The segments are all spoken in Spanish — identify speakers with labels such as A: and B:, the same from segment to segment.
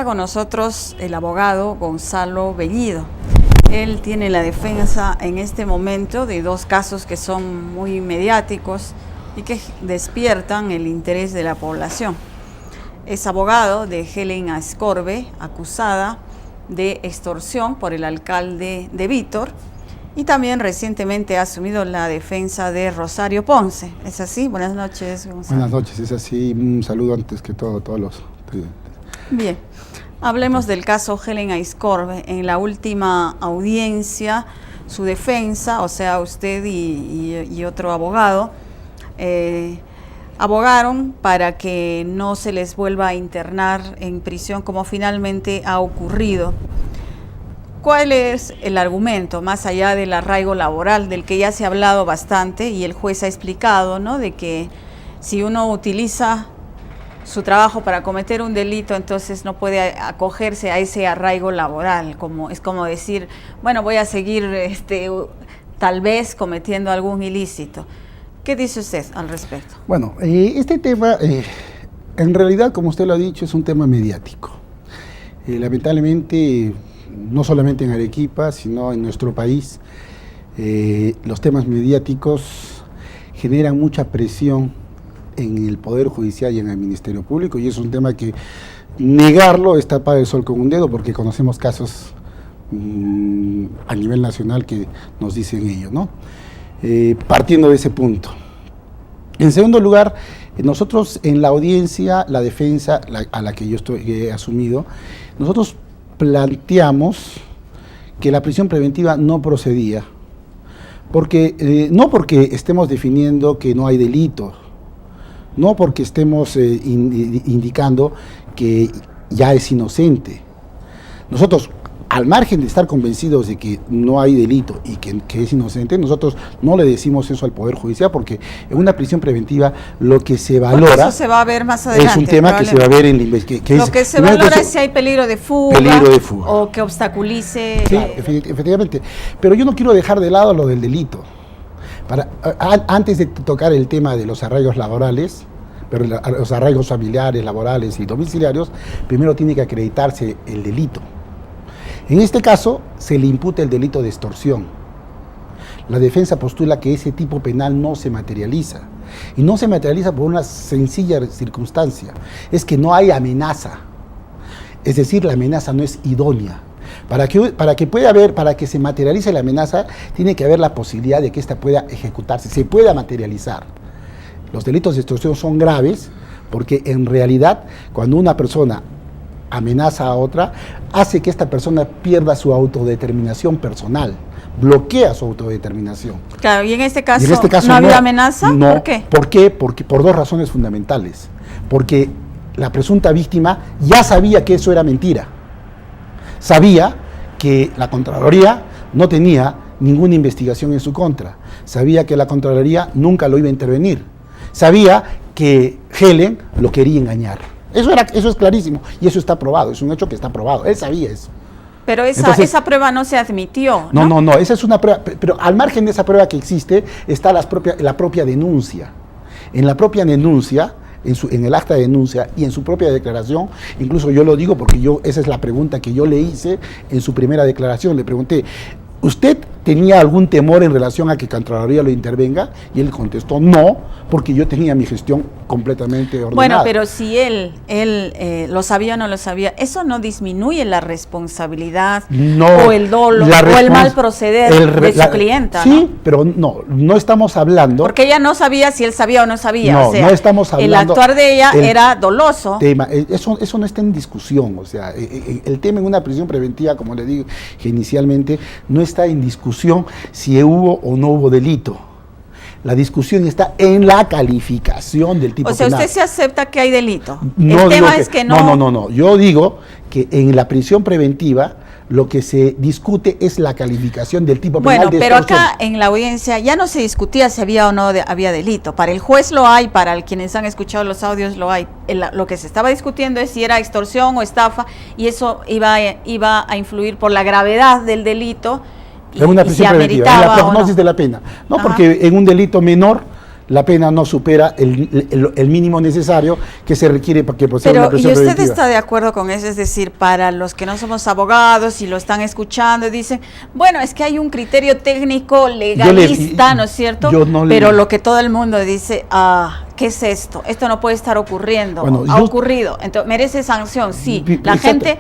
A: con nosotros el abogado Gonzalo Bellido. Él tiene la defensa en este momento de dos casos que son muy mediáticos y que despiertan el interés de la población. Es abogado de Helen Aizcorbe, acusada de extorsión por el alcalde de Vítor, y también recientemente ha asumido la defensa de Rosario Ponce. ¿Es así? Buenas noches, Gonzalo.
B: Buenas noches, es así. Un saludo antes que todo a todos los clientes.
A: Bien, hablemos del caso Helen Aizcorbe. En la última audiencia, su defensa, o sea, usted y otro abogado, abogaron para que no se les vuelva a internar en prisión como finalmente ha ocurrido. ¿Cuál es el argumento, más allá del arraigo laboral, del que ya se ha hablado bastante y el juez ha explicado, ¿no?, de que si uno utiliza su trabajo para cometer un delito, entonces no puede acogerse a ese arraigo laboral? Es como decir, bueno, voy a seguir tal vez cometiendo algún ilícito. ¿Qué dice usted al respecto?
B: Bueno, este tema, en realidad, como usted lo ha dicho, es un tema mediático. Lamentablemente, no solamente en Arequipa, sino en nuestro país, los temas mediáticos generan mucha presión en el Poder Judicial y en el Ministerio Público, y es un tema que negarlo es tapar el sol con un dedo, porque conocemos casos a nivel nacional que nos dicen ello, ¿no? Partiendo de ese punto. En segundo lugar, nosotros en la audiencia, la defensa a la que yo he asumido, nosotros planteamos que la prisión preventiva no procedía, porque no porque estemos definiendo que no hay delito, no porque estemos indicando que ya es inocente. Nosotros, al margen de estar convencidos de que no hay delito y que es inocente, nosotros no le decimos eso al Poder Judicial, porque en una prisión preventiva lo que se valora...
A: Eso se va a ver más adelante.
B: Es un tema que se va a ver en la investigación.
A: Lo que se valora es si hay peligro de fuga o que obstaculice...
B: Sí, efectivamente. Pero yo no quiero dejar de lado lo del delito. Antes de tocar el tema de los arraigos laborales, pero los arraigos familiares, laborales y domiciliarios, primero tiene que acreditarse el delito. En este caso, se le imputa el delito de extorsión. La defensa postula que ese tipo penal no se materializa. Y no se materializa por una sencilla circunstancia. Es que no hay amenaza. Es decir, la amenaza no es idónea. Para que se materialice la amenaza, tiene que haber la posibilidad de que ésta pueda ejecutarse, se pueda materializar. Los delitos de extorsión son graves porque en realidad, cuando una persona amenaza a otra, hace que esta persona pierda su autodeterminación personal, bloquea su autodeterminación.
A: Claro, y en este caso ¿no había amenaza?
B: No.
A: ¿Por qué?
B: ¿Por qué? Porque por dos razones fundamentales. Porque la presunta víctima ya sabía que eso era mentira. Sabía que la Contraloría no tenía ninguna investigación en su contra. Sabía que la Contraloría nunca lo iba a intervenir. Sabía que Helen lo quería engañar. Eso es clarísimo y eso está probado, es un hecho que está probado. Él sabía eso.
A: Pero esa prueba no se admitió, ¿no?
B: No, esa es una prueba, pero al margen de esa prueba que existe está la propia denuncia. En la propia denuncia, en el acta de denuncia y en su propia declaración, incluso yo lo digo porque esa es la pregunta que yo le hice en su primera declaración. Le pregunté, ¿usted tenía algún temor en relación a que Contraloría lo intervenga? Y él contestó, no, porque yo tenía mi gestión completamente ordenada.
A: Bueno, pero si él lo sabía o no lo sabía, ¿eso no disminuye la responsabilidad o el dolo o el mal proceder de su clienta?
B: Sí,
A: ¿no?
B: Pero no estamos hablando...
A: Porque ella no sabía si él sabía o no sabía.
B: No,
A: o sea,
B: no estamos hablando...
A: El actuar de ella era doloso.
B: Eso no está en discusión. O sea, el tema en una prisión preventiva, como le digo inicialmente, no está en discusión si hubo o no hubo delito. La discusión está en la calificación del tipo penal.
A: O sea, usted se acepta que hay delito.
B: No,
A: el tema es que no...
B: No. Yo digo que en la prisión preventiva lo que se discute es la calificación del tipo penal de extorsión.
A: Pero acá en la audiencia ya no se discutía si había o no había delito. Para el juez lo hay, para quienes han escuchado los audios lo hay. Lo que se estaba discutiendo es si era extorsión o estafa, y eso iba a influir por la gravedad del delito.
B: En una prisión preventiva, en la prognosis de la pena. No, porque en un delito menor la pena no supera el mínimo necesario que se requiere para que proceda una prisión preventiva.
A: ¿Y usted está de acuerdo con eso? Es decir, para los que no somos abogados y lo están escuchando, dicen, bueno, es que hay un criterio técnico legalista, ¿no es cierto? Pero lo que todo el mundo dice, ¿qué es esto? Esto no puede estar ocurriendo. Bueno, ha ocurrido. Entonces, ¿merece sanción? Sí. La gente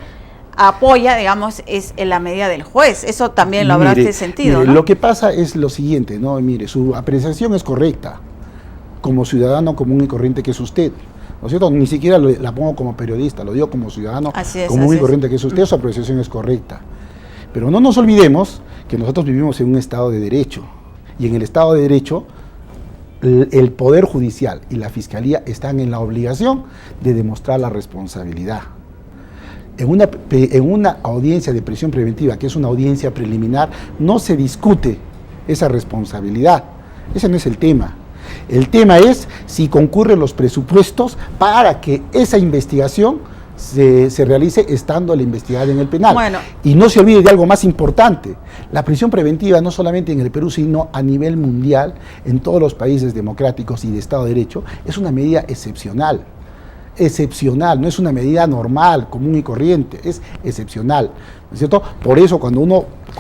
A: apoya, digamos, es en la medida del juez. Eso también lo habrá sentido, ¿no?
B: Lo que pasa es lo siguiente, ¿no? Mire, su apreciación es correcta, como ciudadano común y corriente que es usted, ¿no es cierto? Ni siquiera la pongo como periodista, lo digo como ciudadano común y corriente que es usted, su apreciación es correcta. Pero no nos olvidemos que nosotros vivimos en un Estado de Derecho, y en el Estado de Derecho el Poder Judicial y la Fiscalía están en la obligación de demostrar la responsabilidad. En una audiencia de prisión preventiva, que es una audiencia preliminar, no se discute esa responsabilidad. Ese no es el tema. El tema es si concurren los presupuestos para que esa investigación se realice estando la investigada en el penal.
A: Bueno.
B: Y no se olvide de algo más importante. La prisión preventiva, no solamente en el Perú, sino a nivel mundial, en todos los países democráticos y de Estado de Derecho, es una medida excepcional. Excepcional, no es una medida normal, común y corriente, es excepcional, ¿no es cierto? Por eso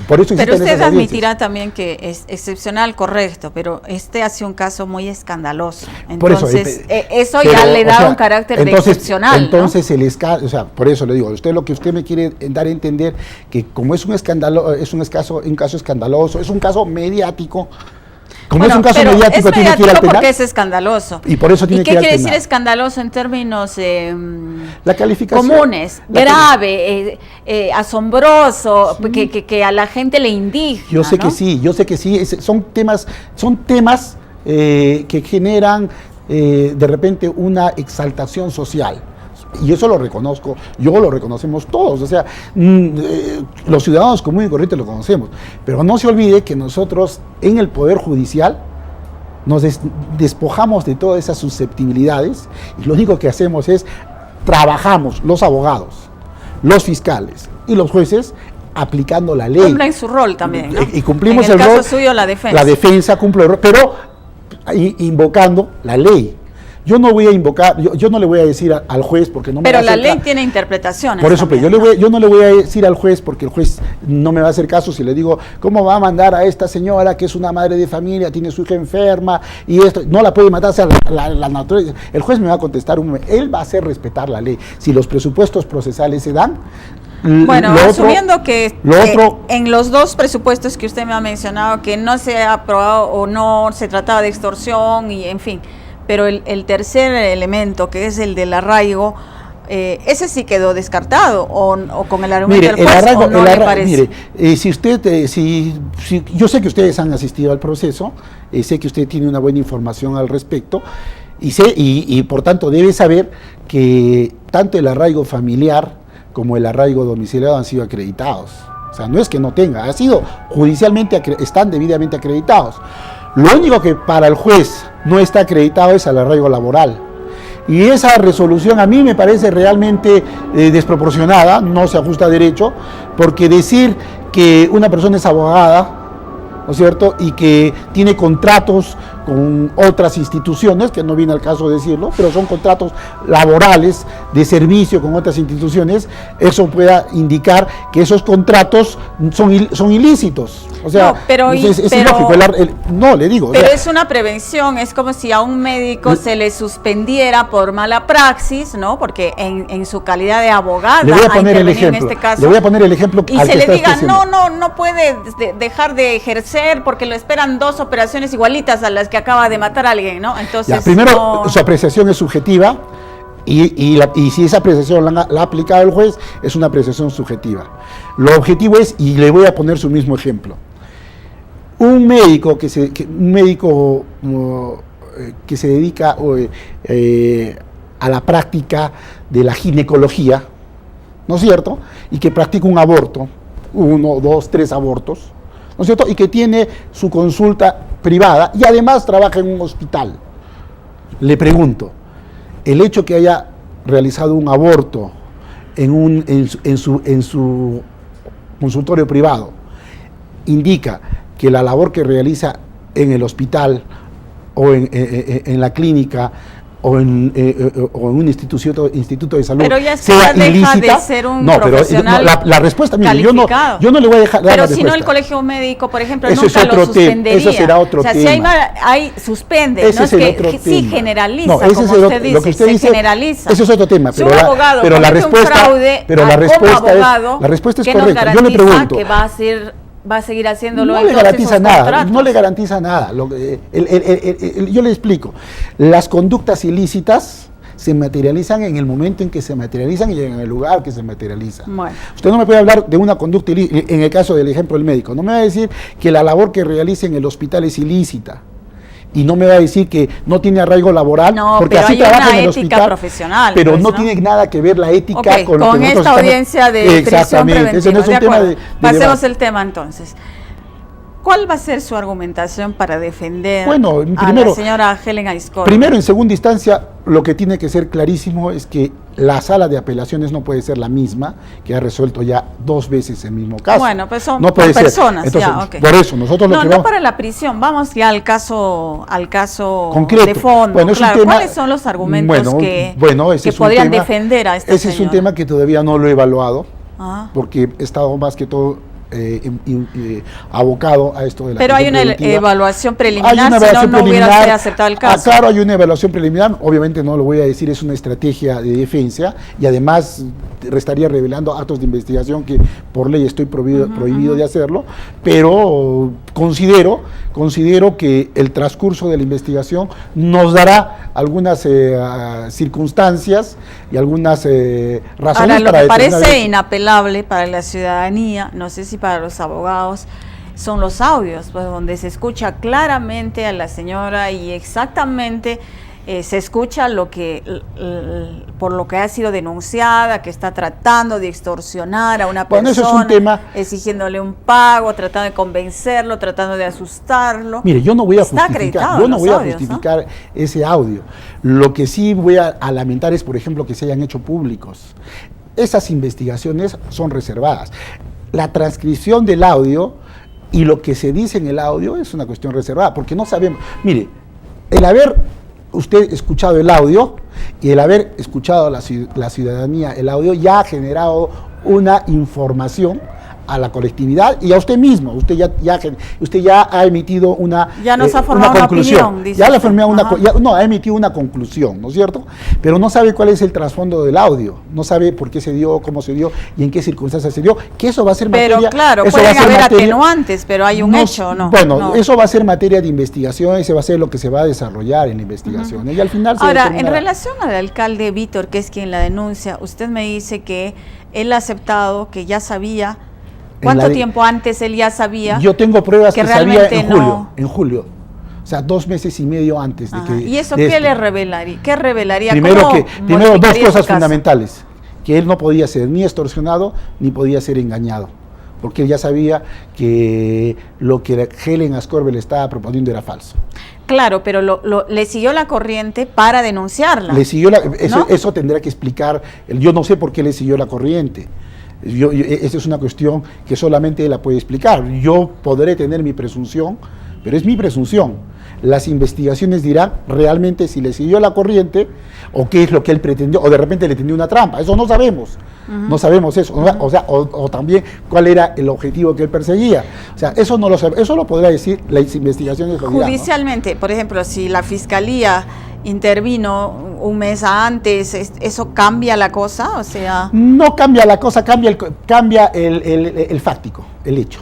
A: pero usted admitirá también que es excepcional, correcto, pero este hace un caso muy escandaloso, entonces eso ya le da un carácter de excepcional,
B: entonces, ¿no? Por eso le digo, lo que usted me quiere dar a entender, que como es un caso escandaloso, es un caso mediático. Como es un caso mediático, tiene que ir al penal.
A: Porque es escandaloso.
B: Y por eso tiene que ir al penal.
A: ¿Y qué quiere decir escandaloso en términos
B: la calificación
A: comunes? Grave, asombroso, que a la gente le indigna.
B: Yo sé, ¿no? que sí, son temas que generan de repente una exaltación social. Y eso lo reconozco, lo reconocemos todos, los ciudadanos comunes y corrientes lo conocemos, pero no se olvide que nosotros en el Poder Judicial nos despojamos de todas esas susceptibilidades y lo único que hacemos es trabajamos, los abogados, los fiscales y los jueces, aplicando la ley.
A: Cumplen su rol también, ¿no?
B: Y cumplimos
A: el rol. En el caso suyo, la defensa.
B: La defensa cumple el rol, pero invocando la ley. Yo no le voy a decir al juez porque no me va a hacer caso.
A: Pero la ley tiene interpretaciones.
B: Por eso, pero yo no le voy a decir al juez porque el juez no me va a hacer caso si le digo, ¿cómo va a mandar a esta señora que es una madre de familia, tiene su hija enferma y esto? No la puede matar, la naturaleza. El juez me va a contestar, él va a hacer respetar la ley. Si los presupuestos procesales se dan.
A: Bueno, asumiendo que en los dos presupuestos que usted me ha mencionado, que no se ha aprobado o no se trataba de extorsión y en fin. Pero el tercer elemento, que es el del arraigo, ese sí quedó descartado, o con el argumento del juez, ¿o no le parece?
B: Mire, yo sé que ustedes han asistido al proceso, sé que usted tiene una buena información al respecto, y por tanto debe saber que tanto el arraigo familiar como el arraigo domiciliario han sido acreditados. O sea, no es que no tenga, están debidamente acreditados. Lo único que para el juez no está acreditado es el arraigo laboral. Y esa resolución a mí me parece realmente desproporcionada, no se ajusta a derecho, porque decir que una persona es abogada, ¿no es cierto?, y que tiene contratos con otras instituciones, que no viene al caso decirlo, pero son contratos laborales de servicio con otras instituciones, eso pueda indicar que esos contratos son ilícitos. O sea, es ilógico. No, le digo.
A: Pero es una prevención, es como si a un médico se le suspendiera por mala praxis, ¿no? Porque en su calidad de abogada
B: le voy a poner el ejemplo,
A: en este caso.
B: Le voy a poner el ejemplo
A: y se le diga, no puede dejar de ejercer porque lo esperan 2 operaciones igualitas a las que acaba de matar a alguien, ¿no? Entonces,
B: ya, primero, su apreciación es subjetiva y si esa apreciación la ha aplicado el juez, es una apreciación subjetiva. Lo objetivo es, y le voy a poner su mismo ejemplo, un médico que se dedica a la práctica de la ginecología, ¿no es cierto?, y que practica un aborto, 1, 2, 3 abortos, ¿no es cierto?, y que tiene su consulta privada y además trabaja en un hospital. Le pregunto, el hecho que haya realizado un aborto en su consultorio privado indica que la labor que realiza en el hospital en la clínica o en un instituto de salud
A: pero ya
B: sea
A: deja
B: ilícita,
A: de ser un
B: no,
A: profesional
B: pero la respuesta, mire, yo no le voy a dejar dar
A: pero
B: la
A: si
B: respuesta.
A: no el colegio médico, por ejemplo,
B: Eso
A: nunca
B: es otro
A: lo suspendería.
B: eso será otro
A: o sea,
B: tema.
A: Si hay suspende,
B: Ese
A: no
B: es
A: es
B: el
A: que
B: otro
A: sí
B: tema.
A: generaliza,
B: No, ese
A: como
B: es el
A: usted dice,
B: lo que usted
A: se
B: dice,
A: generaliza.
B: Eso es otro tema,
A: Si un abogado
B: pero la
A: comete un
B: respuesta,
A: fraude,
B: pero la respuesta
A: como abogado,
B: es, la respuesta es
A: ¿qué nos
B: correcta. Yo le
A: garantiza
B: pregunto,
A: que va a seguir haciéndolo
B: no
A: en
B: le
A: todos
B: garantiza
A: esos
B: nada,
A: contratos?
B: no le garantiza nada. Yo le explico. Las conductas ilícitas se materializan en el momento en que se materializan y en el lugar que se materializan.
A: Bueno.
B: Usted no me puede hablar de una conducta ilícita, en el caso del ejemplo del médico, no me va a decir que la labor que realiza en el hospital es ilícita. Y no me va a decir que no tiene arraigo laboral,
A: No,
B: porque
A: pero
B: así
A: hay
B: trabaja
A: una
B: en el
A: ética
B: hospital,
A: profesional,
B: pero
A: pues,
B: no
A: ¿no?
B: tiene nada que ver la ética
A: Okay,
B: con lo que nosotros
A: esta audiencia de prisión
B: exactamente,
A: preventiva.
B: ese no es un
A: De
B: tema
A: acuerdo.
B: de
A: Pasemos
B: debate.
A: el tema entonces. ¿Cuál va a ser su argumentación para defender
B: Bueno,
A: a
B: primero,
A: la señora Helen Aizcorbe?
B: Primero, en segunda instancia, lo que tiene que ser clarísimo es que la sala de apelaciones no puede ser la misma, que ha resuelto ya 2 veces el mismo caso.
A: Bueno, pues son
B: no puede ser.
A: personas.
B: Entonces,
A: ya, okay.
B: Por eso, nosotros lo que
A: no
B: vamos...
A: para la prisión, vamos ya al caso
B: concreto.
A: de fondo.
B: Bueno, es un
A: claro,
B: tema,
A: ¿cuáles son los argumentos que
B: ese es
A: podrían
B: tema,
A: defender a esta
B: Ese
A: señora?
B: es un tema que todavía no lo he evaluado,
A: Ah.
B: porque he estado más que todo abocado a esto de la
A: Pero hay una
B: preventiva.
A: evaluación preliminar,
B: Hay una
A: si
B: evaluación
A: no hubiera
B: preliminar.
A: aceptado el caso.
B: Claro, hay una evaluación preliminar, obviamente no lo voy a decir, es una estrategia de defensa y además estaría revelando actos de investigación que por ley estoy prohibido de hacerlo, pero considero que el transcurso de la investigación nos dará algunas circunstancias y algunas razones.
A: Ahora, lo
B: para
A: que parece
B: determinar...
A: inapelable para la ciudadanía, no sé si para los abogados, son los audios, pues, donde se escucha claramente a la señora y exactamente se escucha lo que por lo que ha sido denunciada, que está tratando de extorsionar a una persona,
B: eso es un tema,
A: exigiéndole un pago, tratando de convencerlo, tratando de asustarlo.
B: Mire, yo no voy a justificar ese audio. Lo que sí voy a lamentar es, por ejemplo, que se hayan hecho públicos. Esas investigaciones son reservadas. La transcripción del audio y lo que se dice en el audio es una cuestión reservada, porque no sabemos. Mire, el haber usted escuchado el audio y el haber escuchado a la ciudadanía el audio ya ha generado una información a la colectividad y a usted mismo. Usted ya ha emitido una
A: ya nos ha formado
B: una conclusión.
A: Opinión,
B: Ha emitido una conclusión, ¿no es cierto? Pero no sabe cuál es el trasfondo del audio, no sabe por qué se dio, cómo se dio y en qué circunstancias se dio, que eso va a ser materia...
A: Pero claro,
B: eso
A: pueden
B: va a ser
A: haber
B: materia,
A: atenuantes, pero hay un hecho, ¿no?
B: Bueno,
A: no.
B: Eso va a ser materia de investigación, ese va a ser lo que se va a desarrollar en la investigación. Y al final se
A: Ahora,
B: determinará.
A: en relación al alcalde Víctor, que es quien la denuncia, usted me dice que él ha aceptado, que ya sabía. ¿Cuánto tiempo antes él ya sabía?
B: Yo tengo pruebas que sabía en
A: no...
B: julio. O sea, 2 meses y medio antes de que...
A: ¿Y eso qué le revelaría? ¿Qué revelaría?
B: Primero 2 cosas fundamentales. Que él no podía ser ni extorsionado ni podía ser engañado. Porque él ya sabía que lo que Helen Aizcorbe le estaba proponiendo era falso.
A: Claro, pero le siguió la corriente para denunciarla.
B: Le siguió eso tendrá que explicar. Yo no sé por qué le siguió la corriente. Esa es una cuestión que solamente él la puede explicar. Yo podré tener mi presunción, pero es mi presunción. Las investigaciones dirán realmente si le siguió la corriente o qué es lo que él pretendió, o de repente le tendió una trampa. Eso no sabemos. No sabemos eso. O también cuál era el objetivo que él perseguía. O sea, eso no lo sabemos. Eso lo podrá decir las investigaciones.
A: Judicialmente, ¿no? Por ejemplo, si la fiscalía intervino un mes antes, ¿eso cambia la cosa? O sea,
B: no cambia la cosa, cambia el fáctico, el hecho.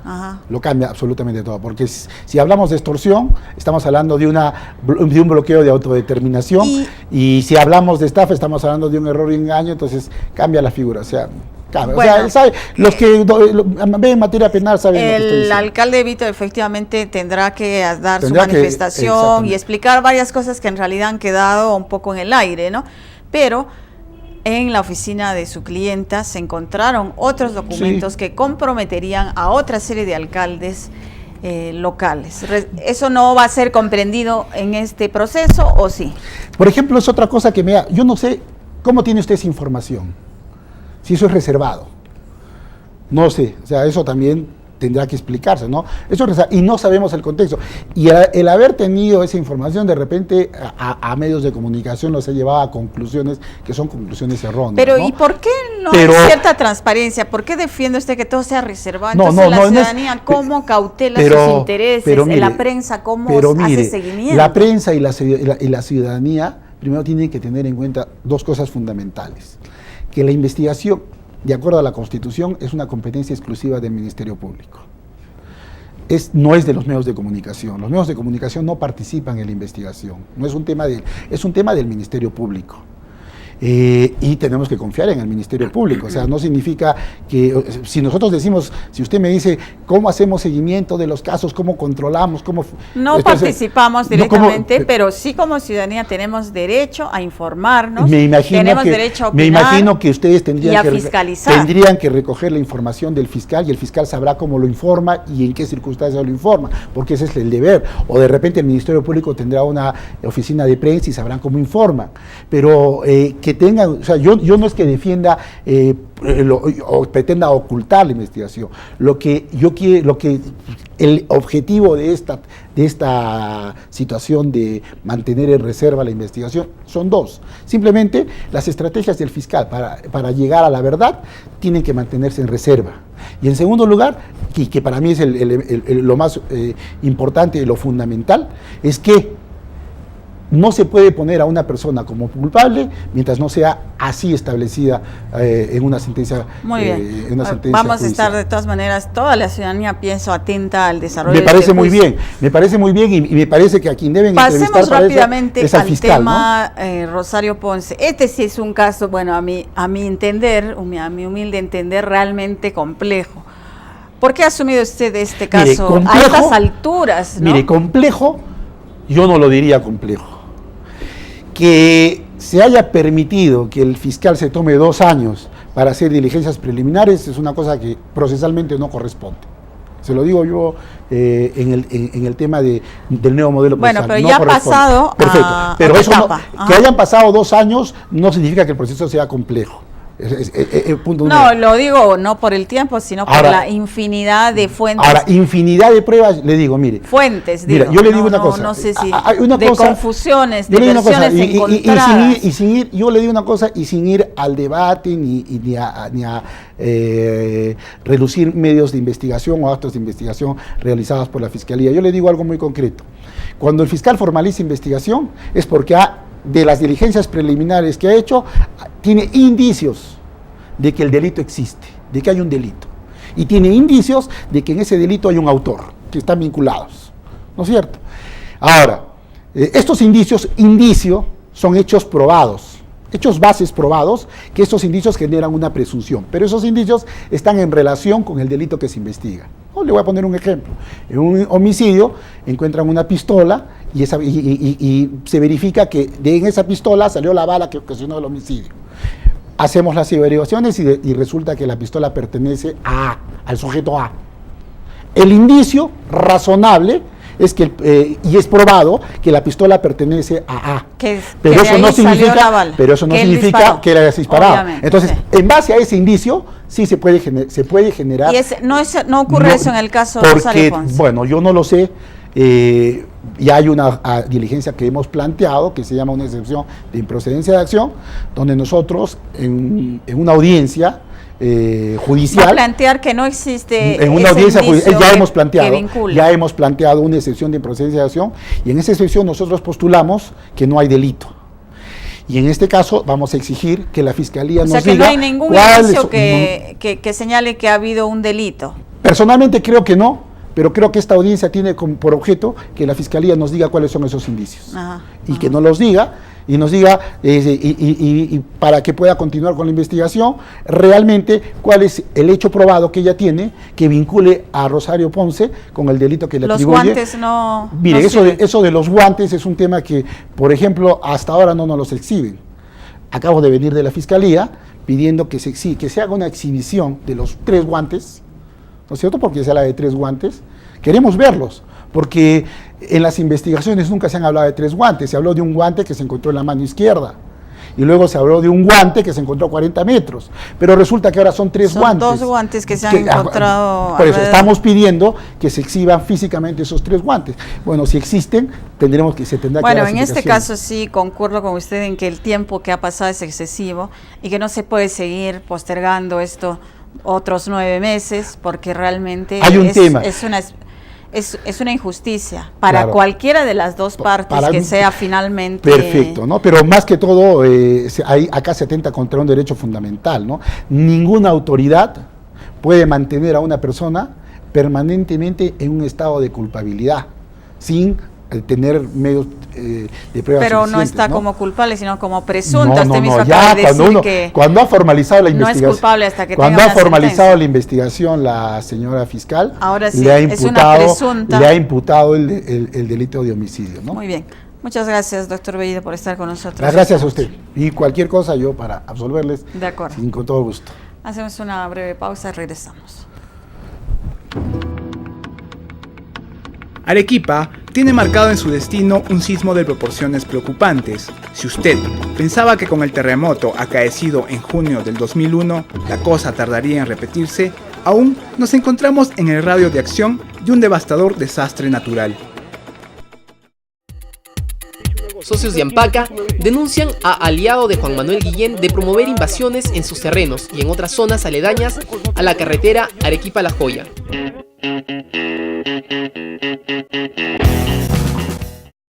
A: Ajá.
B: Lo cambia absolutamente todo, porque si hablamos de extorsión, estamos hablando de un bloqueo de autodeterminación, y si hablamos de estafa, estamos hablando de un error y engaño, entonces cambia la figura. O sea, bueno, o sea, él sabe, los que ven en materia penal saben lo que estoy diciendo.
A: El alcalde Víctor efectivamente tendrá que dar su manifestación y explicar varias cosas que en realidad han quedado un poco en el aire, ¿no? Pero en la oficina de su clienta se encontraron otros documentos que comprometerían a otra serie de alcaldes locales. ¿Eso no va a ser comprendido en este proceso o sí?
B: Por ejemplo, es otra cosa que yo no sé cómo tiene usted esa información, si eso es reservado. No sé, o sea, eso también tendrá que explicarse, ¿no? Y no sabemos el contexto. Y el haber tenido esa información, de repente a medios de comunicación los ha llevado a conclusiones que son conclusiones erróneas.
A: Pero,
B: ¿no?
A: ¿y por qué no hay cierta transparencia? ¿Por qué defiende usted que todo sea reservado? Entonces, la ciudadanía, ¿cómo cautela sus intereses? Mire, la prensa, ¿cómo hace seguimiento?
B: La prensa y la ciudadanía, primero tienen que tener en cuenta dos cosas fundamentales. Que la investigación, de acuerdo a la Constitución, es una competencia exclusiva del Ministerio Público. No es de los medios de comunicación. Los medios de comunicación no participan en la investigación. No es un tema es un tema del Ministerio Público. Y tenemos que confiar en el Ministerio Público. O sea, no significa que, si nosotros decimos, si usted me dice, ¿cómo hacemos seguimiento de los casos? ¿Cómo controlamos?
A: No participamos directamente, pero sí como ciudadanía tenemos derecho a informarnos, tenemos derecho a opinar,
B: me imagino que ustedes tendrían
A: que
B: recoger la información del fiscal, y el fiscal sabrá cómo lo informa y en qué circunstancias lo informa, porque ese es el deber. O de repente el Ministerio Público tendrá una oficina de prensa y sabrán cómo informan. Pero que tengan, o sea, yo no es que defienda o pretenda ocultar la investigación. Lo que yo quiero, el objetivo de esta situación de mantener en reserva la investigación son dos. Simplemente las estrategias del fiscal para llegar a la verdad tienen que mantenerse en reserva. Y en segundo lugar, y que para mí es lo más importante y lo fundamental, es que no se puede poner a una persona como culpable mientras no sea así establecida en una sentencia.
A: Muy bien.
B: En una sentencia
A: Vamos
B: judicial.
A: a estar de todas maneras, toda la ciudadanía, pienso, atenta al desarrollo
B: Me parece
A: de
B: muy bien, me parece muy bien, y me parece que a quien deben entrevistar
A: Pasemos
B: para
A: rápidamente
B: eso es al
A: al
B: fiscal,
A: tema, ¿no? Rosario Ponce. Este sí es un caso, bueno, a mi entender, a mi humilde entender, realmente complejo. ¿Por qué ha asumido usted este caso complejo, a estas alturas, ¿no?
B: Mire, complejo, yo no lo diría complejo. Que se haya permitido que el fiscal se tome 2 años para hacer diligencias preliminares es una cosa que procesalmente no corresponde. Se lo digo yo en el tema del nuevo modelo procesal.
A: Bueno, pero ya ha pasado.
B: Perfecto. Pero eso que hayan pasado 2 años no significa que el proceso sea complejo. Punto
A: no, lo digo no por el tiempo, sino por la infinidad de fuentes.
B: Ahora, infinidad de pruebas, le digo, mire.
A: Fuentes,
B: digo. Mira, yo le digo una cosa.
A: No sé si
B: de
A: confusiones, de versiones encontradas.
B: Yo le digo una cosa, y sin ir al debate ni a relucir medios de investigación o actos de investigación realizados por la Fiscalía. Yo le digo algo muy concreto. Cuando el fiscal formaliza investigación es porque de las diligencias preliminares que ha hecho, tiene indicios de que el delito existe, de que hay un delito. Y tiene indicios de que en ese delito hay un autor, que están vinculados. ¿No es cierto? Ahora, estos indicios son hechos probados, hechos bases probados, que estos indicios generan una presunción. Pero esos indicios están en relación con el delito que se investiga. Le voy a poner un ejemplo. En un homicidio encuentran una pistola y se verifica que en esa pistola salió la bala que ocasionó el homicidio. Hacemos las averiguaciones y resulta que la pistola pertenece al sujeto A. El indicio razonable es que y es probado que la pistola pertenece a A. Pero eso no significa que la hayas disparado.
A: Obviamente,
B: entonces, en base a ese indicio, sí se puede generar.
A: Y no ocurre eso en el caso de Rosario Ponce.
B: Bueno, yo no lo sé. Ya hay una diligencia que hemos planteado que se llama una excepción de improcedencia de acción, donde nosotros en una audiencia judicial.
A: Va a plantear que no existe.
B: En una audiencia judicial ya hemos planteado una excepción de improcedencia de acción, y en esa excepción nosotros postulamos que no hay delito. Y en este caso vamos a exigir que la Fiscalía nos diga.
A: O sea, que no hay ningún indicio que señale que ha habido un delito.
B: Personalmente creo que no, pero creo que esta audiencia tiene por objeto que la Fiscalía nos diga cuáles son esos indicios. Que nos los diga, y nos diga, y para que pueda continuar con la investigación, realmente cuál es el hecho probado que ella tiene que vincule a Rosario Ponce con el delito que le atribuye.
A: Los guantes no.
B: Mire, eso de los guantes es un tema que, por ejemplo, hasta ahora no nos los exhiben. Acabo de venir de la Fiscalía pidiendo que se haga una exhibición de los 3 guantes, ¿no es cierto? Porque se habla de 3 guantes. Queremos verlos, porque en las investigaciones nunca se han hablado de 3 guantes. Se habló de un guante que se encontró en la mano izquierda. y luego se habló de un guante que se encontró a 40 metros, pero resulta que ahora son 3 guantes.
A: Son 2 guantes que se han encontrado.
B: Por eso estamos pidiendo que se exhiban físicamente esos 3 guantes. Bueno, si existen, se tendrá que dar
A: Bueno, en este caso sí concuerdo con usted en que el tiempo que ha pasado es excesivo y que no se puede seguir postergando esto otros 9 meses, porque realmente
B: hay un tema.
A: Es una injusticia para cualquiera de las dos partes que sea finalmente...
B: Perfecto, ¿no? Pero más que todo, acá se atenta contra un derecho fundamental, ¿no? Ninguna autoridad puede mantener a una persona permanentemente en un estado de culpabilidad, sin tener medios de prueba
A: pero
B: suficientes,
A: no está
B: ¿no?
A: como culpable, sino como presunta.
B: No,
A: Usted mismo
B: ya
A: acaba de decir que
B: cuando ha formalizado la investigación,
A: no es culpable hasta que
B: cuando
A: tenga
B: ha
A: una
B: formalizado
A: sentencia.
B: la investigación la señora fiscal,
A: ahora sí,
B: le ha
A: es una presunta.
B: imputado el delito de homicidio, ¿no?
A: Muy bien. Muchas gracias, doctor Bellido, por estar con nosotros.
B: Gracias a usted. Y cualquier cosa yo para absolverles,
A: de acuerdo,
B: con todo gusto.
A: Hacemos una breve pausa y regresamos.
C: Arequipa tiene marcado en su destino un sismo de proporciones preocupantes. Si usted pensaba que con el terremoto acaecido en junio del 2001 la cosa tardaría en repetirse, aún nos encontramos en el radio de acción de un devastador desastre natural.
D: Socios de Ampaca denuncian a aliado de Juan Manuel Guillén de promover invasiones en sus terrenos y en otras zonas aledañas a la carretera Arequipa-La Joya.